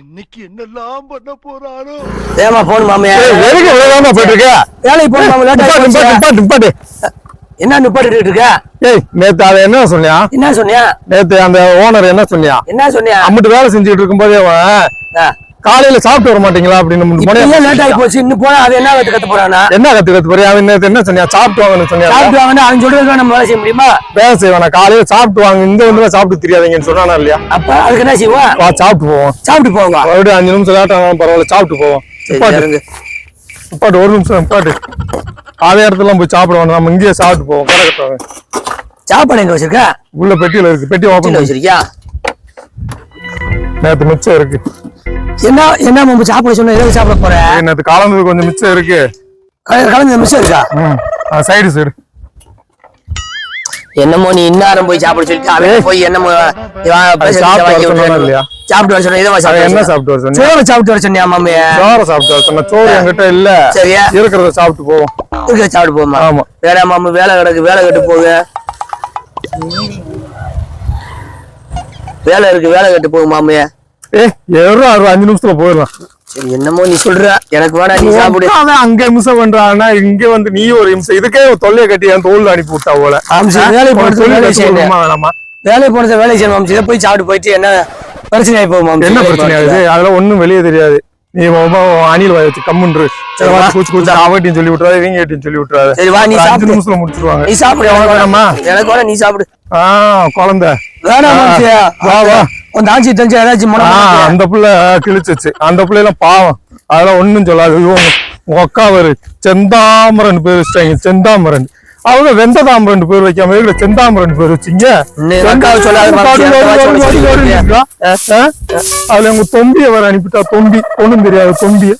இன்னைக்கு என்னெல்லாம் பண்ண போறாரோ. ஏமா போன் மாமியா வேலைக்கு எவ்வளவுதாமா போயிட்டு இருக்க? வேலைக்கு போன் மாமா நிப்பாட்டு. என்ன நிப்பாட்டு இருக்க? ஏய் நேத்து அதை என்ன சொன்னியா? என்ன சொன்னியா? நேத்து அந்த ஓனர் என்ன சொன்னியா? என்ன சொன்னியா? அம்மிட்டு வேலை செஞ்சுட்டு இருக்கும்போதே காலையில சாப்பிட்டு வர மாட்டீங்களா அப்படின்னு லேட் ஆகி போச்சு. இன்னும் போனா அது என்ன கத்து போறானா? என்ன கத்துக்க போறியா? அவன் நேத்து என்ன சொன்னியா? சாப்பிட்டு வாங்கன்னு சொன்னியா? சாப்பிட்டு வாங்க அவன் சொல்றது நம்ம வேலை செய்ய முடியுமா? வேலை செய்வானா? காலையில சாப்பிட்டு வாங்க, இந்த வந்து சாப்பிட்டு தெரியாதீங்கன்னு சொன்னானா இல்லையா? அப்ப அதுக்கு என்ன செய்வோம்? சாப்பிட்டு போவோம். சாப்பிட்டு போவோங்க. மறுபடியும் 5 நிமிஷம் லேட்டாக பரவாயில்ல, சாப்பிட்டு போவோம். நிப்பாட்டு 1 நிமிஷம் நிப்பாட்டு. அதே இடத்துல போய் சாப்பிட வேணும், நம்ம இங்கேயே சாப்பிட்டு போவோம். கரெக்டாக சாப்பாடு எங்க வச்சிருக்க? உள்ள பெட்டியில இருக்கு. பெட்டி ஓபன் வச்சிருக்கியா? நேத்து மிச்சம் இருக்கு. என்ன என்ன மாமா சாப்பிட சொன்ன? எதாவது சாப்பிட போறேன். நேத்து கலந்தது கொஞ்சம் மிச்சம் இருக்கு. கலந்தது மிச்சம் இருக்கா? சைடு சைடு என்னமோ நீ இன்னாரம் போய் சாப்பிட சொல்லிட்டு அவன் போய் என்னமோ இல்லையா? சாப்பிட்டு வர சொன்ன. என்ன சாப்பிட்டு வர சொன்ன? சோறு சாப்பிட்டு வர சொன்னியா மாமியா? சோறு சாப்பிட்டு வர சொன்ன. சோறு என்கிட்ட இல்ல. சரியா? இருக்கிறத சாப்பிட்டு போவோம். இருக்கிறத சாப்பிட்டு போவோமா? ஆமா. வேலை மாமா வேலை கிடக்கு, வேலை கட்டு போக வேலை இருக்கு, வேலை கட்டு போகும் மாமியா. எவ்வளோ 5 நிமிஷத்துல போயிடலாம். சரி என்னமோ நீ சொல்ற, எனக்கு வேணா நீ சாப்பிடு. அங்க நிமிஷம் பண்றான்னா இங்க வந்து நீ ஒரு நிமிஷம் இதுக்கே தொல்லையை கட்டி என் தோல் அனுப்பி விட்டா போல. வேலை போனது வேலை செய்யணுமா? வேலை போனதை வேலை செய்யணும். இதை போய் சாப்பிட்டு போயிட்டு என்ன பிரச்சனை ஆகி போகுமா? என்ன பிரச்சனை ஆகுது? அதெல்லாம் ஒண்ணும் வெளியே தெரியாது. நீ அணில் வாய் வச்சு கம்முன்று கூச்சு அவட்டையும் சொல்லி விட்டுறாரு, இவங்க சொல்லி விட்டுறாரு. சரி வா, நீ 5 நிமிஷத்துல முடிச்சிருவாங்க. நீ சாப்பிடு. வேணாமா? எனக்கு வேணா, நீ சாப்பிடு. குழந்தை வேணாமா? வா வா. உன் தாச்சி தெரிஞ்ச ஏதாச்சும் அந்த பிள்ளை கிழிச்சிச்சு. அந்த பிள்ளை எல்லாம் பாவம், அதெல்லாம் ஒண்ணும் சொல்லாது. உங்க அக்கா ஒரு செந்தாமரன் பேர் வச்சிட்டாங்க. செந்தாமரன் அவங்க வெந்ததாமரன் பேர் வைக்காம செந்தாமரன் பேர் வச்சிங்க. அதுல உங்க தொம்பிய வர அனுப்பிட்டா. தொம்பி ஒண்ணும் தெரியாது. தொம்பிய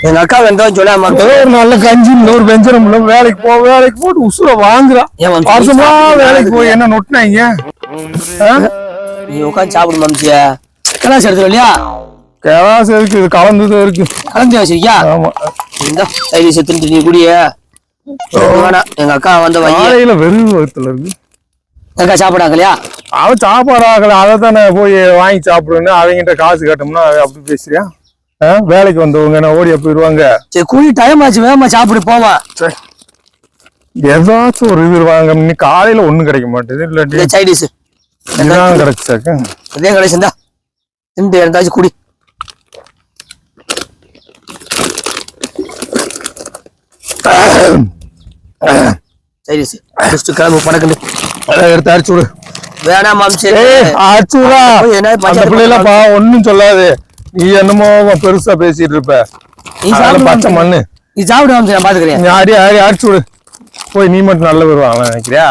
எங்க அக்கா வெந்தம் சொல்லாம ஒரு நல்ல கஞ்சி ஒரு வெஞ்சனம் வேலைக்கு போட்டு உசுர வாங்குறா. வருஷமா வேலைக்கு போய் என்ன நொட்டினாங்க. நீ உட்காந்து சாப்பிடு மாமிச்சியா. கிளாஸ் எடுத்து இல்லையா? கிளாஸ் இருக்கு, இது கலந்துதான் இருக்கு. கலந்து வச்சிருக்கியா? ஆமா. இந்த சைடு செத்துட்டு நீ குடிய வேணாம். எங்க அக்கா வந்து வாயில வெறும் வகுத்துல இருக்கு. அக்கா சாப்பிடாக்கலையா? அவன் சாப்பாடு ஆகல, அதை தானே போய் வாங்கி சாப்பிடுன்னு அவங்கிட்ட காசு கேட்டோம்னா அப்படி பேசுறியா? வேலைக்கு வந்தவங்க என்ன ஓடியா போயிடுவாங்க. சரி கூலி டைம் ஆச்சு, வேகமா சாப்பிடு போவா. ஏதாச்சும் ஒரு இது வாங்க. நீ காலையில ஒண்ணும் கிடைக்க மாட்டேது. இல்லாட்டி சைடிஸ் கிடைச்சாக்க அதே கிடைச்சுந்தா திண்டு இருந்தாச்சும் குடி. சைடிஸ் கிளம்பு பணக்குண்டு எடுத்து அடிச்சு விடு. வேணாம் மாம்சி, அடிச்சு விடா. அந்த பிள்ளைலாம் பா ஒன்னும் சொல்லாது. நீ என்னமோ பெருசா பேசிட்டு இருப்ப. நீ சாப்பிடு பச்சை மண்ணு. நீ சாப்பிடு மாம்சி, நான் பாத்துக்கிறேன். ஆடி அடிச்சு விடு. போய் நீ மட்டும் நல்ல வருவாங்க நினைக்கிறியா?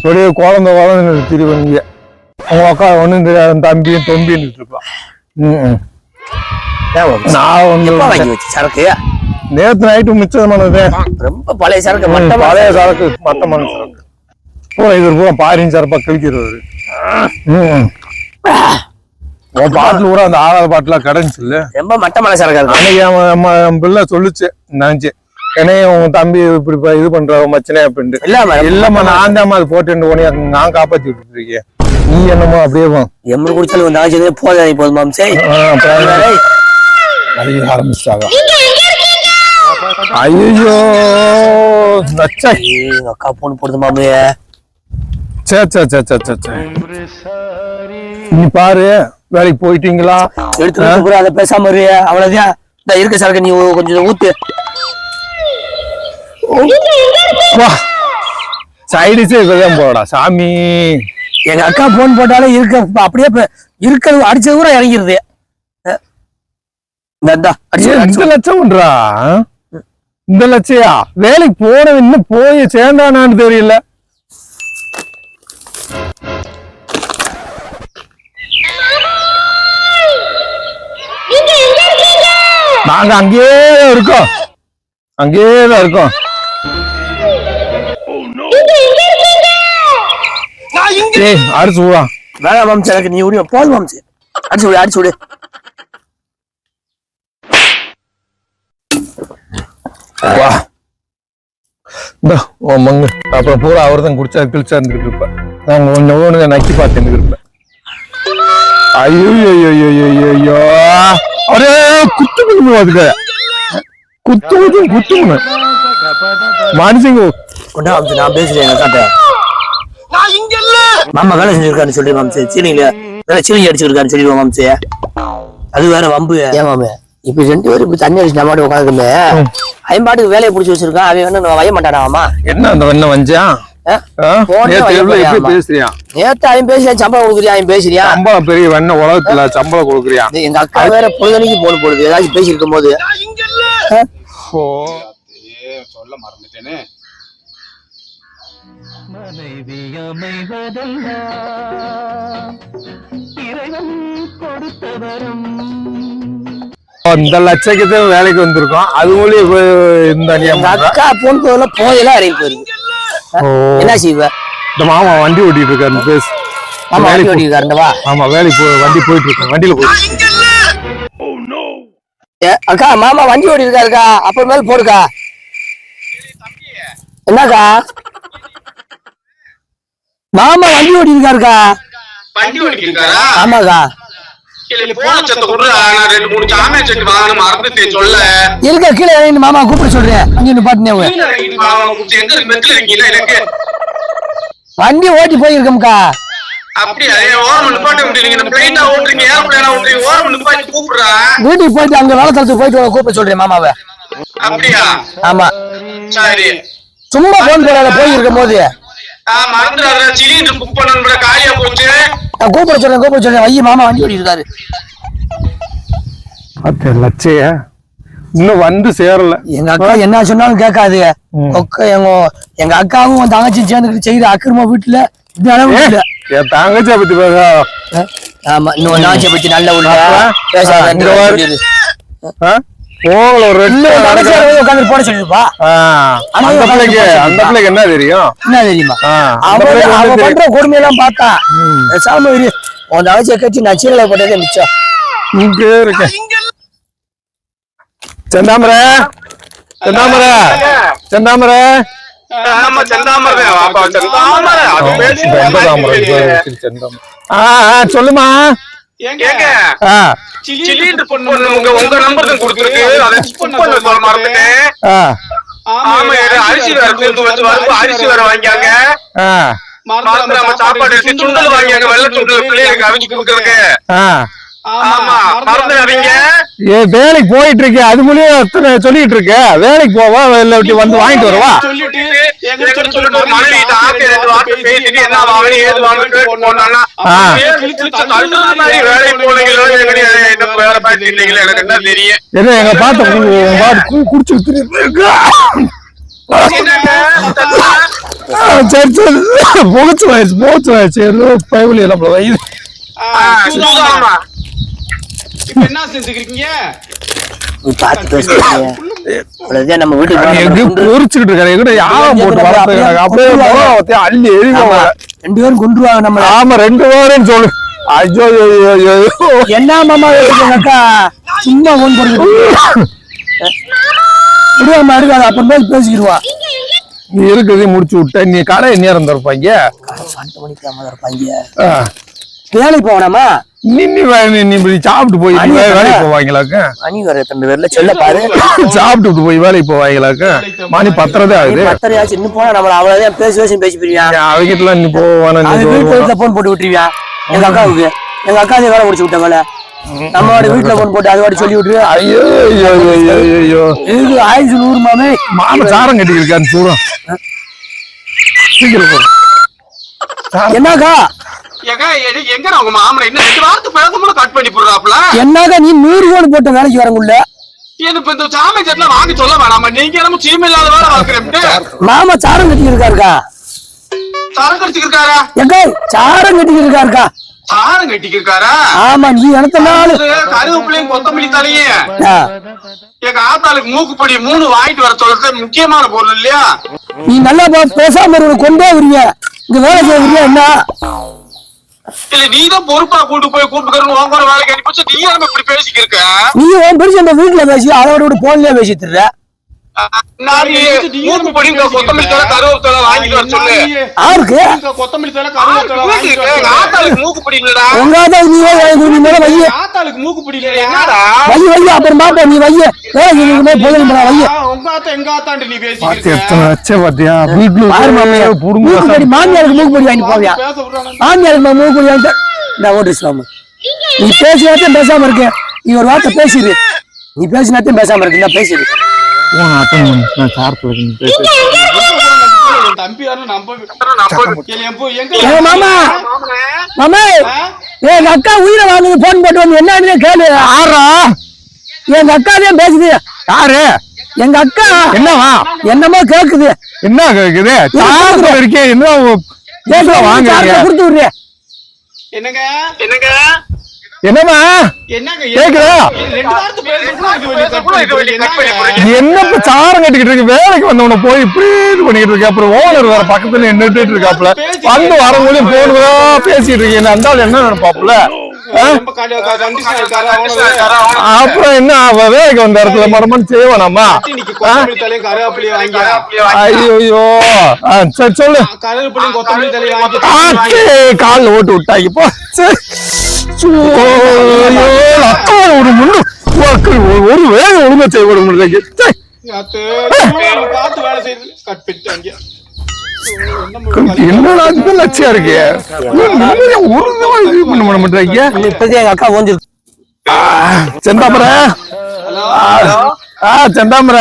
சரி குழந்தை திருவங்க உங்க அக்கா ஒண்ணும் தெரியாது. தம்பியும் தொம்பின்னு இருப்பான். நான் வந்து சரக்கு நேத்து நைட்டு மிச்சமானது. ரொம்ப பழைய சரக்கு, பழைய சரக்கு, மட்டமான சரக்கு. இது பூரா பாரின் சரப்பா கிழிக்கிறது. பாட்டுல கூட அந்த ஆகாத பாட்டுலாம் கிடைச்சு இல்ல, ரொம்ப மட்டமான சரக்கு. அன்னைக்கு என் பிள்ளை சொல்லுச்சு, நினைச்சு என்னைய உங்க தம்பி இப்படி இது பண்ற மச்சனே அப்படின்ட்டு. இல்லம்மா நான் தான் அது போட்டு உடனே நான் காப்பாத்தி விட்டுட்டு இருக்கேன். நீ என்னமோ அப்படியே எம்மு குடிச்சாலும் போதாது போதுமா? ஆரம்பிச்சிட்டாங்க. ஐயோ அக்கா போன் போடுது மாமிய. நீ பாரு, வேலைக்கு போயிட்டீங்களா? எடுத்து அதை பேசாம அவ்வளவுதான் இருக்க சரக்கு. நீ கொஞ்சம் ஊத்து. சைடிஸே இப்பதான் போடா சாமி. எங்க அக்கா போன் போட்டாலே இருக்க அப்படியே இருக்கிறது அடிச்சது கூட இறங்கிருது. இந்த லட்சம் பண்றா, இந்த லட்சயா? வேலைக்கு போன இன்னும் போய் சேர்ந்தானான்னு தெரியல. நாங்க அங்கேயே இருக்கோம், அங்கேயேதான் இருக்கோம். அடிச்சு விடா. வேணா மாம்சி, எனக்கு நீ விடிய போதும் மாம்சி. அடிச்சு விடு, அடிச்சு விடு. மங்கு அப்புறம் பூரா அவர் தான் குடிச்சா கிழிச்சா இருந்துட்டு இருப்ப. நான் கொஞ்சம் ஓடுங்க நக்கி பார்த்து இருப்பேன். ஐயோ ஐயோ அரே குத்துக்கணும் அதுக்கு குத்துக்கணும் மனுஷங்க கொண்டா மாம்சு நான் பேசுறேன் எங்க அக்காட்ட. மாமா வேலை செஞ்சிருக்காருன்னு சொல்லி மாம்சு சீனிங்க வேலை சீனிங்க அடிச்சிருக்காருன்னு சொல்லிடுவோம் மாம்சு. அது வேற வம்பு. ஏன் மாமே இப்ப 2 பேரும் இப்படி தண்ணி அடிச்சு நம்ம உட்காந்துக்குமே அவன் பாட்டுக்கு வேலையை பிடிச்சி வச்சிருக்கான். அவன் வந்து வய மாட்டானா மாமா? என்ன அந்த வெண்ண வஞ்சான் பேசுறியா? நேத்து அவன் பேசுறியா சம்பளம் கொடுக்குறியா? அவன் பேசுறியா சம்பளம் பெரிய வெண்ண உலகத்துல சம்பளம் கொடுக்குறியா? எங்க அக்கா வேற பொழுதனைக்கு போன் போடுது ஏதாச்சும் பேசிருக்கும் போது. சொல்ல மறந்துட்டேனே. மனைவி அமைவதெல்லாம் இறைவன் கொடுத்த வரம். இந்த லட்சத்துக்கு வேலைக்கு வந்திருக்கோம். அது மூலியம் இந்த அக்கா போன் போதெல்லாம் போயெல்லாம் இறங்கி போயிருக்கு. என்ன செய்வ? இந்த மாமா வண்டி ஓட்டிட்டு இருக்காரு பேசு. வேலைக்கு ஓட்டிட்டு இருக்காருந்தவா? ஆமா வேலைக்கு வண்டி போயிட்டு இருக்கோம். வண்டியில போயிட்டு அக்கா மாமா வண்டி ஓட்டி இருக்காருக்கா. அப்புறமேல போடுக்கா. என்னக்கா மாமா வண்டி ஓட்டி இருக்காருக்கா? வண்டி ஓட்டிருக்காரா? ஆமாக்கா. இருக்க கீழே இறங்கி மாமா கூப்பிட சொல்றேன். அங்க நிப்பாட்டினேன். வண்டி ஓட்டி போயிருக்கோம்க்கா. வீட்டுக்கு போயிட்டு அங்க வேலை தளத்துக்கு போயிட்டு கூப்பிட சொல்றேன் மாமாவை. ஆமா சும்மா போன் போட போயிருக்கும் போது கூப்பிட சொல்றேன். ஐயா மாமா வண்டி ஓட்டி இருக்காரு. லட்சைய இன்னும் வந்து சேரல. எங்க அக்கா என்ன சொன்னாலும் கேட்காது. எங்க அக்காவும் தங்கச்சி சேர்ந்து செய்யற அக்கிரமா வீட்டுல என் தங்கச்சியை பத்தி பேச. ஆமா இன்னும் தங்கச்சியை பத்தி நல்ல உள்ள உட்காந்து போட சொல்லிருப்பா. அந்த பிள்ளைக்கு என்ன தெரியும்? என்ன தெரியுமா அவ பண்ற கொடுமையெல்லாம் பார்த்தா சாமி உன் தங்கச்சியை கட்சி நான் சீரலை போட்டதே மிச்சம். இங்க இருக்க செந்தாமரை செந்தாமரை செந்தாமரை சொல்லுமா. உங்க நம்பர் தான் கொடுத்துருக்கு. அரிசி வேற வாங்கியாங்க. சாப்பாடு சுண்டல் வாங்கியாங்க. வெள்ளை சுண்டல் பிள்ளைகளுக்கு அவிச்சு கொடுக்குறதுக்கு. வேலைக்கு போயிட்டு இருக்கு. அது மூலியம் சொல்லிட்டு இருக்க. வேலைக்கு போவா இல்ல வந்து வாங்கிட்டு வருவா. என்ன எங்க பார்த்து குடிச்சு போச்சு வயசு பயவுல நம்மள வயது. என்ன செஞ்சுக்கிறீங்க? நம்ம வீட்டுக்கு பொறிச்சுக்கிட்டு இருக்காரு. யாரும் போட்டு வளர்த்து அப்படியே அள்ளி எழுதி 2 பேரும் கொண்டுருவாங்க நம்ம. ஆமா 2 பேரும் சொல்லு. ஐயோ என்ன மாமா அக்கா சும்மா போன் போடுவாமா இருக்காது. அப்புறமே பேசிக்கிடுவா. நீ இருக்கிறதே முடிச்சு விட்ட. நீ கடை நேரம் திறப்பாங்க. 12 மணிக்கு இருப்பாங்க. வேலைக்கு போகணாமா? நீ சாப்பிட்டு போய் வேலைக்கு போவாங்களாக்க? மணி வர 2 பேர்ல செல்ல பாரு. சாப்பிட்டு போய் வேலைக்கு போவாங்களாக்க? மணி 10 ஆகுது. 10 ஆச்சு. இன்னும் போனா நம்மள அவ்வளவுதான் பேசி போயிருவியா? அவங்கிட்ட நீ போவான வீட்டுல போன் போட்டு விட்டுருவியா? எங்க அக்காவுக்கு எங்க அக்கா வேலை முடிச்சு விட்ட வேலை நம்மளோட வீட்டுல போன் போட்டு அதோட சொல்லி விட்டுரு. ஐயோ ஐயோ இது 1100 மாமே. மாமா சாரம் கட்டி இருக்கான்னு சூடம். என்னக்கா என்னக்கா நீ 100 கோடி போட்ட வேலைக்கு வரங்குள்ள மாமா சாரம் கட்டி இருக்காருக்கா. சாரம் கட்டிருக்காரா? சாரம் கட்டி இருக்காருக்கா. சாரம் கட்டிருக்காரா? ஆமா நீ எனத்தனால கருவேப்பிலையும் கொத்தமல்லி தலையும் எங்க ஆத்தாளுக்கு மூக்குப்பொடி 3 வாங்கிட்டு வர சொல்றது முக்கியமான பொருள் இல்லையா? நீ நல்லா பேசாம கொண்டே வருவீங்க. இங்க வேலை செய்ய என்ன இல்ல நீதான் பொறுப்பா கூட்டு போய் கூப்பிட்டு உங்க வேலைக்கு அனுப்பிச்சு நீ இப்படி பேசிக்கிருக்க. நீ உன் பெருசு அந்த வீட்டுல பேசி அதோட போன்லயே பேசிட்டு இருக்க. மூக்கு பொடி கொத்தமல்லி தலை கருவேப்பிலை வாங்கிட்டு வர சொல்லு. யாருக்கு கொத்தமல்லி தலை கருவேப்பிலை வாங்கிட்டு வர சொல்லு. ஆத்தாளுக்கு மூக்கு பொடி இல்லடா. உங்க ஆத்தாளுக்கு நீ வை ஆத்தாளுக்கு மூக்கு பிடிக்கல. என்னடா வை அப்புறம் பாப்பா நீ வை போதும் வை உங்க ஆத்தா எங்க ஆத்தாண்டு நீ பாத்தி பேசிக்கிட்டு எத்தனை வச்ச பாத்தியா வீட்டுல பாரு மாமியா புடுங்க மாமியாருக்கு மூக்கு பொடி வாங்கி போவியா பேச விடுறானே. மாமியாருக்கு மூக்கு பொடி வாங்கிட்டு இந்த ஓட்டு இஸ்லாமு நீ பேசினாத்தையும் பேசாம இருக்க நீ ஒரு வார்த்தை பேசிடு நீ பேசினாத்தையும் பேசாம இருக்கு இந்த பேசிடு நான் சார்பில் என் தம்பி யாரும் ஏ மாமா மாமா எங்க அக்கா உயிரை வாங்குது போன் போட்டு வந்து என்னன்னு கேளு ஆறா எங்க அக்கா தான் பேசுது யாரு எங்க அக்கா என்னவா என்னமோ கேக்குது என்ன கேக்குது சார்பில் இருக்கே என்ன வாங்குறீங்க கொடுத்து விடுறேன் என்னங்க என்னங்க என்னமா என்னங்க கேக்குதா? ரெண்டு வாரத்து பேசுறதுக்கு என்னப்ப சாரம் கட்டிக்கிட்டு இருக்கு வேலைக்கு வந்தவன போய் இப்படி இது பண்ணிட்டு இருக்கு அப்புறம் ஓனர் வேற பக்கத்துல நின்றுட்டு இருக்காப்புல வந்து வரவங்களையும் போனதா பேசிட்டு இருக்கீங்க அந்த ஆள் என்ன நினைப்பாப்புல அப்புறம் என்ன அவ வேலைக்கு வந்த இடத்துல மரமன் செய்வானாமா கொத்தமல்லி தலையும் கருவேப்பிலையும் வாங்கி ஐயோ சரி சொல்லு கருவேப்பிலையும் கொத்தமல்லி தலையும் வாங்கி ஆச்சே கால்ல ஓட்டு விட்டாங்க போ ஒரு முன்னு ஒரு வேலை ஒழுங்கா செய்ய முடியல பார்த்து வேலை செய்யுது கட் பண்ணிட்டாங்க. என்னடா லட்சியா இருக்கு ஒரு இது பண்ண மாட்டாங்க இப்பதான் எங்க அக்கா ஓஞ்சிருக்கு செந்தாமர செந்தாமர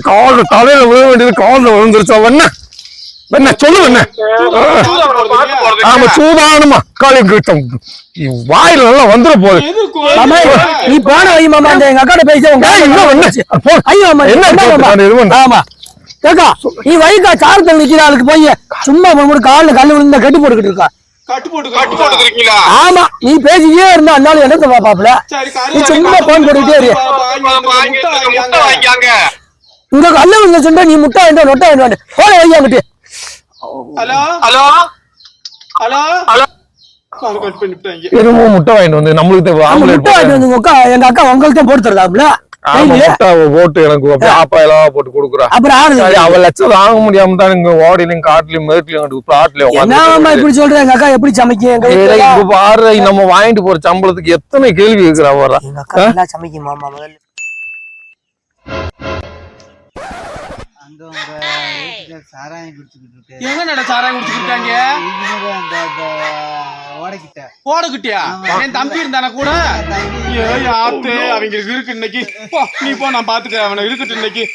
கால தலையில விழ வேண்டியது காலில் விழுந்துருச்சா என்ன சொல்லு என்ன ஆமா சூதானமா காலி வாயில நல்லா வந்துட போகுது மாமா நீ போன வை மாமா அந்த எங்க அக்காட்ட பேசி ஐயோ என்ன ஆமா கேக்கா நீ வைக்கா சாரத்தில் நிக்கிற ஆளுக்கு போய் சும்மா காலில் கல்லு விழுந்த கட்டு போட்டுக்கிட்டு இருக்கா கட்டு போட்டு இருக்கீங்களா? ஆமா நீ பேசிக்கிட்டே இருந்தா அதனால என்னத்த பாப்பாப்ல நீ சும்மா போன் போட்டுக்கிட்டே இரு முட்டை வாங்கியாங்க. இங்க கல்லு விழுந்த சொன்னா நீ முட்டை வேண்டாம் நொட்டை வேண்டாம் போன வையாங்கிட்டு hello hello hello hello cut பண்ணிட்டாங்க. என்னமோ முட்டை வாங்கிட்டு வந்து நம்மளுக்கு முட்டை வாங்கிட்டு வந்து எங்க அக்கா உங்களுக்கு தான் போட்டு தருதாப்ல முட்டை போட்டு எனக்கு ஆப்பாயெல்லாம் போட்டு கொடுக்குறா அப்புறம் ஆடுது அவ லட்சம் வாங்க முடியாம தான் இங்க ஓடிலையும் காட்டுலயும் மேட்லயும் பிளாட்லயும் என்ன இப்படி சொல்ற எங்க அக்கா எப்படி சமைக்கும் எங்க வீட்டுல இப்ப பாரு நம்ம வாங்கிட்டு போற சம்பளத்துக்கு எத்தனை கேள்வி இருக்கிறா வர்றா எங்க அக்கா நல்லா சமைக்கும் மாமா முதல்ல அங்க உங்க சாராயம் குடிச்சுக்கிட்டு இருக்கு. எங்க நட சாராயம் குடிச்சுக்கிட்டாங்க ஓடக்கிட்ட ஓடக்குட்டியா என் தம்பி இருந்தானா கூட ஆத்து அவங்களுக்கு இருக்கு இன்னைக்கு நீ போ நான் பாத்துக்கிறேன் அவனை இருக்கட்டும் இன்னைக்கு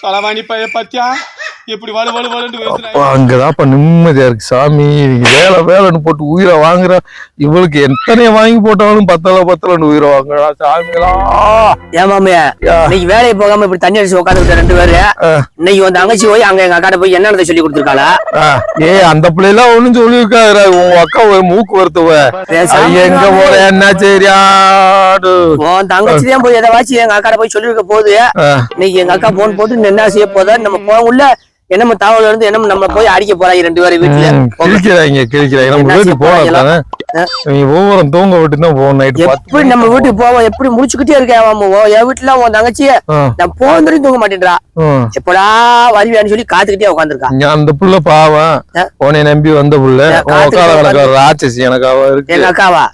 களவாணி பைய பாத்தியா எப்படி வலு வலு வலுன்னு பேசுறாங்க. அங்கதான்ப்பா நிம்மதியா இருக்கு சாமி வேலை வேலைன்னு போட்டு உயிரை வாங்குற இவளுக்கு எத்தனைய வாங்கி போட்டாலும் பத்தலன்னு உயிரை வாங்குறா சாமிகளா. ஏன் மாமியா இன்னைக்கு வேலையை போகாம இப்படி தண்ணி அடிச்சு உட்காந்துக்கிட்ட ரெண்டு பேரு இன்னைக்கு வந்து அங்கச்சி போய் அங்க எங்க அக்காட்ட போய் என்னென்ன சொல்லி கொடுத்துருக்காளா? அந்த பிள்ளை எல்லாம் ஒண்ணும் சொல்லிருக்காரு உங்க அக்கா மூக்கு வருத்துவ எங்க போற என்ன சரியாடு உன் தங்கச்சி தான் போய் எதாச்சும் எங்க அக்காட்ட போய் சொல்லிருக்க போகுது. இன்னைக்கு எங்க அக்கா போன் போட்டு என்ன செய்ய போதா நம்ம போக உள்ள என்ன தகவல் இருந்து என்ன நம்ம போய் அடிக்க போறாங்க ரெண்டு பேரும் வீட்டுல கிழிக்கிறாங்க நம்ம வீட்டுக்கு போகலாம் ஒவ்வொரு தூங்க விட்டு தான் போவோம் நைட்டு எப்படி நம்ம வீட்டுக்கு போவோம் எப்படி முடிச்சுக்கிட்டே இருக்கேன் என் வீட்டுல உன் தங்கச்சிய நான் போந்தும் தூங்க மாட்டேன்றா எப்படா வருவியான்னு சொல்லி காத்துக்கிட்டே உட்காந்துருக்கா. அந்த புள்ள பாவம் உன்னை நம்பி வந்த புள்ள ராட்சசி எனக்கு இருக்கு. எங்க அக்காவா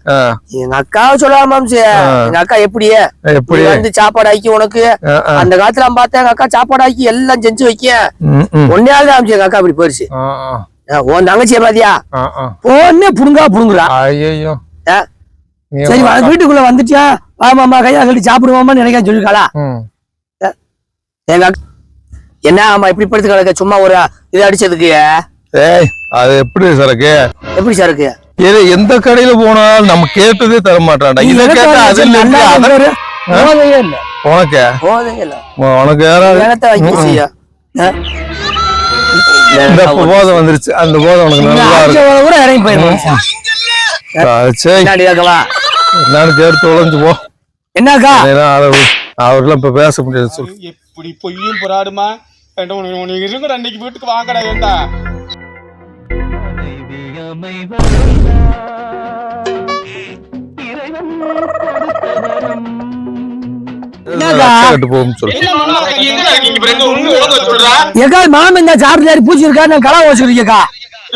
எங்க அக்காவை சொல்லாம எங்க அக்கா எப்படி வந்து சாப்பாடு ஆக்கி உனக்கு அந்த காலத்துல பார்த்தேன் எங்க அக்கா சாப்பாடு ஆக்கி எல்லாம் செஞ்சு வைக்க ஒன்னையாவது அமைச்சு எங்க அக்கா அப்படி போயிடுச்சு. உன் தங்கச்சிய பாத்தியா பொண்ணே புடுங்குறா. ஐயோ சரி வீட்டுக்குள்ள வந்துட்டியா மாமா கையா கட்டி சாப்பிடுவோமா நினைக்க சொல்லிருக்காளா? எங்க என்ன ஆமா இப்படி படுத்து கிடக்க சும்மா ஒரு இது அடிச்சதுக்கு அது எப்படி சரக்கு எப்படி சரக்கு எந்த கடையில போனாலும் நம்ம கேட்டதே தர மாட்டான்டா. இத கேட்டா அது இல்ல உனக்கு யாராவது போதை வந்துருச்சு அந்த போதை உனக்கு நல்லா கூட இறங்கி போயிருக்கோம் என்னன்னு கேட்டு தொலைஞ்சு போ. என்னக்கா அவர்லாம் இப்ப பேச முடியாது சொல்லு. எப்படி பொய்யும் புறாடுமா இருங்கடா அன்னைக்கு வீட்டுக்கு வாங்கடா ஏண்டா மனைவி அமைவதெல்லாம் கட்டு போகும் சொல்லு. என்ன மண்ணா இருக்கீங்க? எங்கடா இருக்கீங்க? இப்ப ரெண்டு ஒண்ணு ஒழுங்கா சொல்றா. ஏக்கா மாமன் இந்த சார்ஜர் பூச்சி இருக்கா நான் களா வச்சிருக்கேக்கா.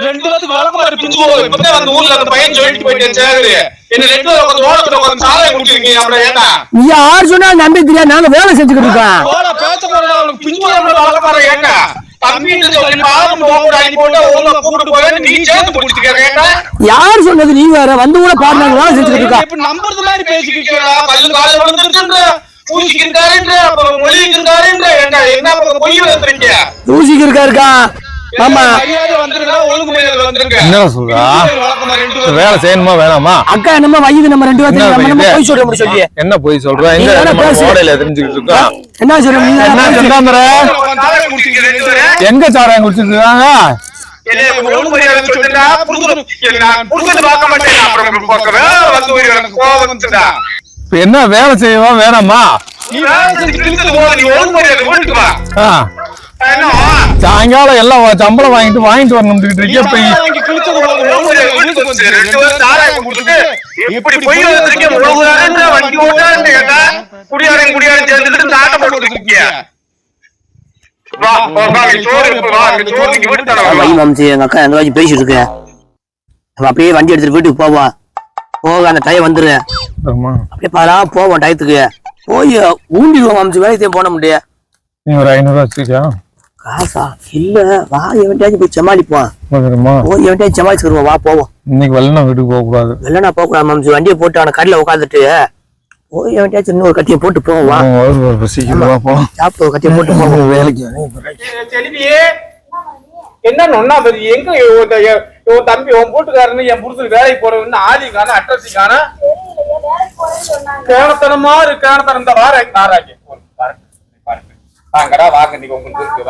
ரெண்டு பேத்துக்கு வழக்கமா பிஞ்சு போகுது. இப்பதான் அந்த ஊர்ல அந்த பையன் சொல்லிட்டு போயிட்டேன் சேகரு. என்ன ரெண்டு பேரும் உட்காந்து ஓரத்துல உட்காந்து சாராயம் குடிச்சிருக்கீங்க. அப்புறம் ஏண்டா நீ யார் சொன்னா நம்பி தெரியாது, நாங்க வேலை செஞ்சுக்கிட்டு இருக்கோம். போட பேச போறா உனக்கு பிஞ்சு வளர்க்கற ஏண்டா தம்பின்னு சொல்லி பாவம் போட்டு அடி போட்டு ஒழுங்கா கூப்பிட்டு போய் நீ சேர்த்து குடிச்சிருக்க ஏண்டா. யார் சொன்னது? நீ வேற வந்து கூட பாரு, நாங்க வேலை செஞ்சுக்கிட்டு இருக்கோம். இப்ப நம்புறது மாதிரி பேசிக்கிட்டு பல்லு கால விழுந்துருச்சுன்ற பூசிக்கிட்டாருன்ற அப்புறம் மொழிக்கிட்டாருன்ற ஏண்டா என்ன பொய் வந்துருக்கீங்க. ஊசிக்கு இருக்காருக்கா. ஆமா என்ன சொல்றா? வேலை செய்யணுமா வேணாமா? அக்கா என்னமா வயது நம்ம ரெண்டு பேரும் போய் சொல்ற முடியும் சொல்லி என்ன போய் சொல்ற? ஓடையில தெரிஞ்சுக்கிட்டு இருக்கோம். என்ன சொல்ற? என்ன சொன்னாமற? எங்க சாராயம் குடிச்சிட்டு இருக்காங்க? என்ன வேலை செய்யவா வேணாமா? சாயங்காலம் எல்லாம் சம்பளம் வாங்கிட்டு வரணும். எங்க அக்கா எங்க பேசிட்டு இருக்கேன். அப்படியே வண்டி எடுத்துட்டு வீட்டுக்கு போவோம். போக அந்த டயம் வந்துரு. அப்படியே பாரா போவோம் டயத்துக்கு போய் ஊண்டிடுவோம். அம்சி வேலைக்கு போன முடியாது. நீ ஒரு 500 வச்சுக்கியா? காசா இல்ல, வா எவன்டாச்சும் போய் சமாளிப்போம். போய் எவன்டாச்சும் சமாளிச்சுருவோம். வா போவோம். இன்னைக்கு வெள்ளனா வீட்டுக்கு போக கூடாது. வெள்ளனா போக கூடாது மாம்சி. வண்டியை போட்டு அவனை கடையில உட்காந்துட்டு போய் எவன்டாச்சும் இன்னொரு கட்டியை போட்டு போவோம். வா சாப்பிட்டு கட்டியை போட்டு போவோம் வேலைக்கு. என்ன நொன்னா எங்க உன் தம்பி உன் கூட்டுக்காரன்னு என் புருஷனுக்கு வேலைக்கு போறவன்னு ஆதிக்கான அட்ரஸிக்கான கேனத்தனமா இருக்கு. கேனத்தனம் இந்த வாரம் நாராஜி வாங்கடா வாங்க. நீங்க உங்களுக்கு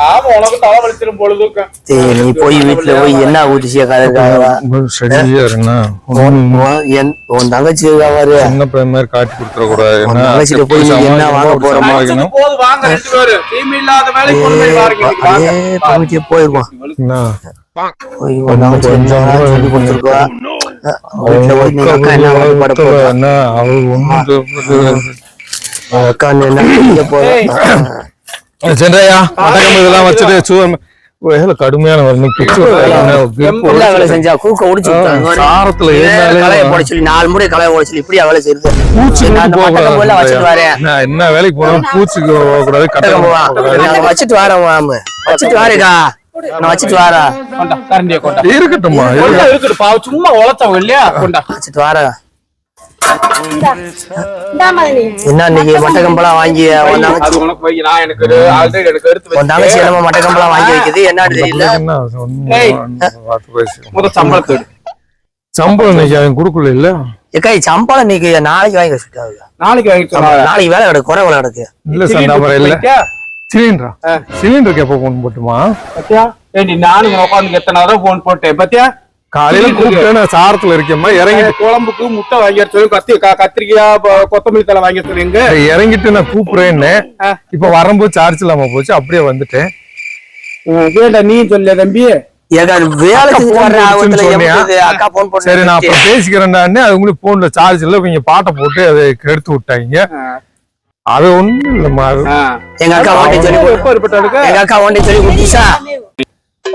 ஆமா உனக்கு தலைவலிச்சிரும் பொழுது. நீ போய் வீட்டுல போய் என்ன ஊதிச்சிய கதை உன் தங்கச்சி சின்ன பையன் மாதிரி காட்டி கொடுத்துட கூடாது. தங்கச்சிட்ட போய் என்ன வாங்க போறோமா? வாங்க ரெண்டு பேரு தீமை இல்லாத வேலைக்கு போயிருவோம். போய் சொல்லி கொடுத்துருக்கோம். சென்றையா இதெல்லாம் வச்சுட்டு கடுமையான செஞ்சா கூக்க உடிச்சு சாரத்துல சொல்லி 4 முறை கலைய போட சொல்லி இப்படியா வேலை செய்யுது. வச்சுட்டு வரேன். என்ன வேலைக்கு போறோம்? பூச்சிக்கு போகக்கூடாது. கட்ட வச்சுட்டு வரேன். வச்சுட்டு வாருக்கா. நான் வச்சுட்டு வாரா. இருக்கட்டும்மா இருக்குப்பா. சும்மா உழைச்சவங்க இல்லையா? கொண்டா வச்சுட்டு வாரா. என்ன இன்னைக்கு மட்டக்கம்பளம் வாங்கி தங்கச்சி என்னமா மட்டக்கம்பளம் வாங்கி வைக்குது? என்னன்னு தெரியல. சம்பளம் இன்னைக்கு கொடுக்கல இல்ல? ஏக்கா சம்பளம் இன்னைக்கு நாளைக்கு வாங்கி வச்சுட்டாங்க. நாளைக்கு வேலை கிடக்கு, குறை வேலை கிடக்கு. இல்ல சண்டாமரம் இல்ல சிலிண்டரா? சிலிண்டருக்கு எப்ப போன் போட்டுமா? நானும் உட்காந்து எத்தனை தடவை போன் போட்டேன் பத்தியா? காலையில கூப்பிட்டு சாரத்துல இருக்கேம்மா. இறங்கி குழம்புக்கு முட்டை வாங்கி சொல்லி கத்திரிக்காய் கொத்தமல்லி தலை வாங்கி சொல்லுங்க. இறங்கிட்டு நான் கூப்பிடுறேன்னு இப்ப வரும்போது சார்ஜ் இல்லாம போச்சு. அப்படியே வந்துட்டேன். நீ சொல்ல தம்பி சரி நான் அப்புறம் பேசிக்கிறேன்டான்னு அது உங்களுக்கு போன்ல சார்ஜ் இல்ல. இவங்க பாட்டை போட்டு அதை எடுத்து விட்டாங்க. அது ஒண்ணும் இல்லம்மா. எங்க அக்கா ஓண்டி சொல்லி கொடுத்தீசா?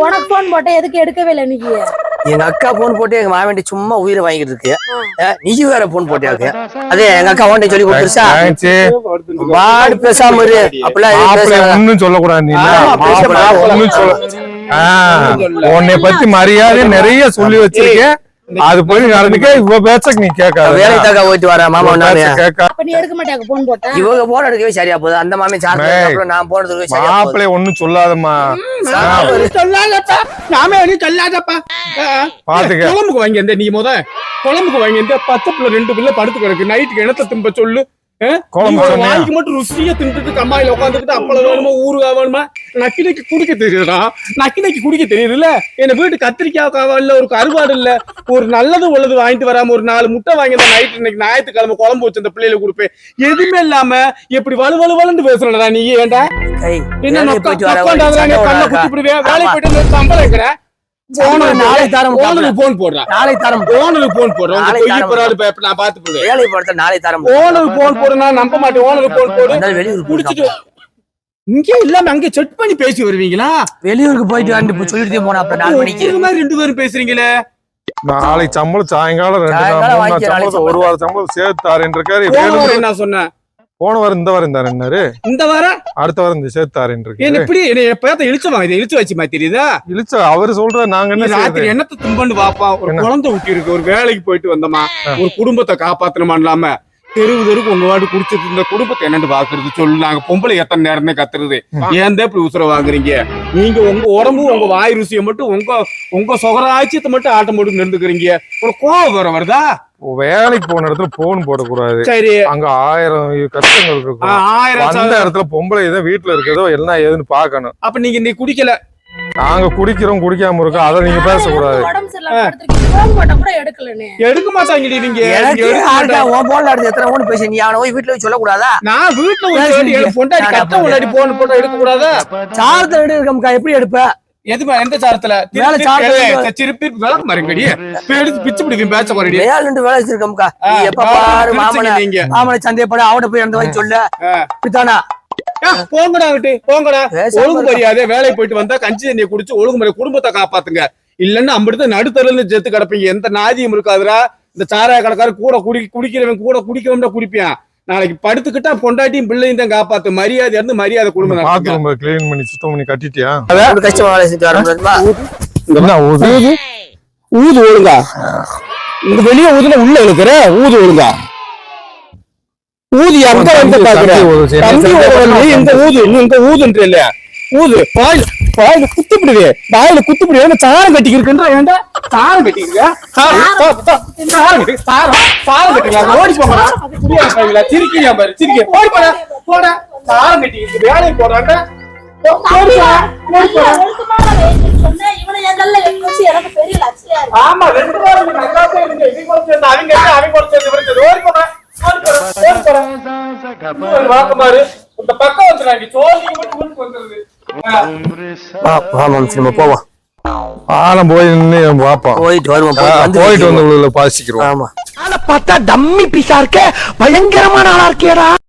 உனக்கு போன் போட்ட எதுக்கு எடுக்கவே இல்லை நீ? எங்க அக்கா போன் போட்டு எங்க மாவண்டி சும்மா உயிரை வாங்கிட்டு இருக்கு. நீ வேற போன் போட்டியாக்கு. அதே எங்க அக்கா ஓண்டி சொல்லி கொடுத்துருச்சா? பாடு பேசாம இரு. அப்பெல்லாம் ஒன்னும் சொல்லக்கூடாது. ஒன்னும் சொல்ல உன்னை பத்தி மரியாதை நிறைய சொல்லி வச்சிருக்கேன். அது போய் நடந்துக்க இவ பேச்ச நீ கேட்காத. வேலை தாக்கா போயிட்டு வர மாமா எடுக்க மாட்டாங்க போன் போட்டா. இவங்க போன் எடுக்கவே சரியா போகுது. அந்த மாமே நான் போனதுக்கு மாப்பிள்ளை ஒண்ணும் சொல்லாதம்மா. சொல்லாதப்பா நாமே நீ சொல்லாதப்பா. பாத்துக்க குழம்புக்கு வாங்கி வந்த நீ குழம்புக்கு வாங்கி வந்த 10 பிள்ளை 2 பிள்ளை படுத்து கிடக்கு. நைட்டுக்கு என்னத்த திம்ப சொல்லு. வாங்கி மட்டும் ருசியா தின்ட்டு கம்மாயில உட்காந்துக்கிட்டு அப்பளம் வேணுமா ஊறுகா வேணுமா நக்கினைக்கு குடிக்க தெரியுதுடா. நக்கினைக்கு குடிக்க தெரியுதுல்ல. என்ன வீட்டு கத்திரிக்காய் இல்ல ஒரு கருவாடு இல்ல ஒரு நல்லது உள்ளது வாங்கிட்டு வராம ஒரு 4 முட்டை வாங்கி நைட்டு இன்னைக்கு ஞாயிற்றுக்கிழமை குழம்பு வச்சு அந்த பிள்ளைகளை கொடுப்பேன். எதுவுமே இல்லாம எப்படி வலுவலுன்னு பேசுறா நீ? ஏன்டா என்ன கண்ண குத்தி வேலைக்கு போயிட்டு சம்பளம் இருக்கிற நாளை தரம் ஓனருக்கு போன் போடுறான் நாளை தரம் ஓனருக்கு போன் போடுறேன் நாளை பொய் தரம். போறாரு இப்ப நான் பாத்து போடுறேன் வேலை படுத்த நாளை தரம் ஓனருக்கு போன் போடு நான் நம்ப மாட்டேன் ஓனருக்கு போன் போடு அதனால வெளியூருக்கு குடிச்சிட்டு இங்கே இல்லாம அங்க செட் பண்ணி பேசி வருவீங்களா வெளியூருக்கு போயிட்டு வந்து சொல்லிட்டு போனா அப்புறம் 4 மணிக்கு இது மாதிரி 2 பேரும் பேசுறீங்களே நாளைக்கு சம்பளம் சாயங்காலம் 2 சாயங்காலம் நாள் 3 நாள் வாங்கிக்க, நாளைக்கு சம்பளம் ஒரு வாரம் சம்பளம் சேர்த்து தாரேன்னு இருக்காரு. போன வாரம் என்ன சொன்னேன் போன வாரம் இந்த வாரம் தானே இந்த வாரம் அடுத்த வாரம் இந்த சேர்த்து தாரேன்னு என்ன இருக்கு. இப்படி என்ன எப்பயாவது இழுச்சு வாங்க இதை இழுச்சு வச்சு மாதிரி தெரியுதா இழிச்ச அவரு சொல்ற நாங்க என்ன ராத்திரி செய்யறது? என்னத்தை தும்பன்னு பாப்பா ஒரு என்ன? குழந்தை ஊட்டி இருக்கு ஒரு வேலைக்கு போயிட்டு வந்தோமா ஒரு குடும்பத்தை காப்பாத்தணுமா இல்லாம தெருவுக்கு உங்க வாட்டு குடிச்சிட்டு இருந்த குடும்பத்தை என்னன்னு பாக்குறது சொல்லு நாங்க பொம்பளை எத்தனை நேரமே கத்துறது ஏன் இப்படி உசுர வாங்குறீங்க நீங்க உங்க உடம்பு உங்க வாய் ருசியை மட்டும் உங்க சொகராட்சியத்தை மட்டும் ஆட்டம் போட்டு நின்றுக்கிறீங்க ஒரு கோவம் வர வருதா வேலைக்கு போன இடத்துல போன் போடக்கூடாது. சரி அங்க 1000 கஷ்டங்கள் இருக்கும். 1000 அந்த இடத்துல பொம்பளை ஏதோ வீட்டுல இருக்கிறதோ எல்லாம் ஏதுன்னு பாக்கணும். அப்ப நீங்க இன்னைக்கு குடிக்கல நாங்க குடிக்கிறோம் குடிக்காம இருக்கோம் அதை நீங்க பேசக்கூடாது. உடம்பு சரியில்லாம படுத்திருக்கீங்க. போன் போட்டா கூட எடுக்கலனே. எடுக்க மாட்டாங்கடி நீங்க எனக்கு நீங்க எடுக்க ஆளுக்கா மாட்டாங்க. உன் போன்ல அடுத்து எத்தனை போன் பேசி நீ அவனை போய் வீட்டுல போய் சொல்லக்கூடாதா? நான் வீட்டுல ஒரு தேடி எனக்கு பொண்டாடி கட்ட முன்னாடி போன் எடுக்க கூடாதா சார்ஜர் எடுக்க இருக்கா எப்படி எடுப்ப? எதுமா எந்த சாரத்துல மேல சாரத்துல திருப்பி விளக்கு மருங்கடி எடுத்து பிச்சு பிடிக்கும் பேச்ச போறடி வேலை நின்று வேலை வச்சிருக்கோம்க்கா நீ எப்ப பாரு மாமனை மாமனை சந்தேகப்பட அவனை போய் அந்த மாதிரி சொல்ல இப்படித்தானா? போங்கடா விட்டு போங்கடா பேசாம ஒழுங்கு மரியாதை வேலைக்கு போயிட்டு வந்தா கஞ்சி தண்ணியை குடிச்சு ஒழுங்கு மரியாதை குடும்பத்தை காப்பாத்துங்க இல்லன்னா அம்பிடுத்து நடுத்தருன்னு செத்து கிடப்பீங்க எந்த நாதியும் இருக்காதுடா இந்த சாராய கடைக்கார கூட குடிக்கிறவன் கூட குடிக்கிறவன் குடிப்பான் நாளைக்கு படுத்துக்கிட்டா பொண்டாட்டியும் பிள்ளையும் தான் காப்பாத்து மரியாதை இருந்து மரியாதை குடும்பம் நடத்துங்க. பாத்ரூம் கிளீன் பண்ணி சுத்தம் பண்ணி கட்டிட்டியா? ஒரு கஷ்டமா வேலை செஞ்சு வர முடியுமா? என்ன ஊது? ஊது ஒழுங்கா இந்த வெளியே ஊதுல உள்ள இழுக்கிற ஊது ஒழுங்கா ஊது எங்க வந்து பாக்குற தம்பி ஊது எங்க ஊது நீ எங்க ஊதுன்ற இல்ல ஊது பாயில குத்துப்பிடுவே பாயில குத்துப்பிடுவே சாரம் கட்டிக்கு இருக்குன்ற ஏன்டா சாரம் கட்டிக்க சாரம் கட்டிக்கலாம் ஓடி போங்கடா சிரிக்கிறியா பாரு சிரிக்க ஓடி போட சாரம் கட்டிக்கு வேலைக்கு போறாங்க ஆமா 2 வாரம் நல்லா இருக்கு இவங்க கொஞ்சம் அவங்க கொஞ்சம் ஓடி போறேன் வாக்குமாரு இந்த பக்கம் வந்துறாங்க சோழிக்கு மட்டும் வீட்டுக்கு வந்துருது நம்ம போவோம் ஆலம் போய் நின்று பாப்போம். போயிட்டு வருவோம் போயிட்டு வந்து பாசிக்கிறோம். ஆமா பார்த்தா டம்மி பீஸா இருக்க பயங்கரமான ஆளா இருக்கேடா.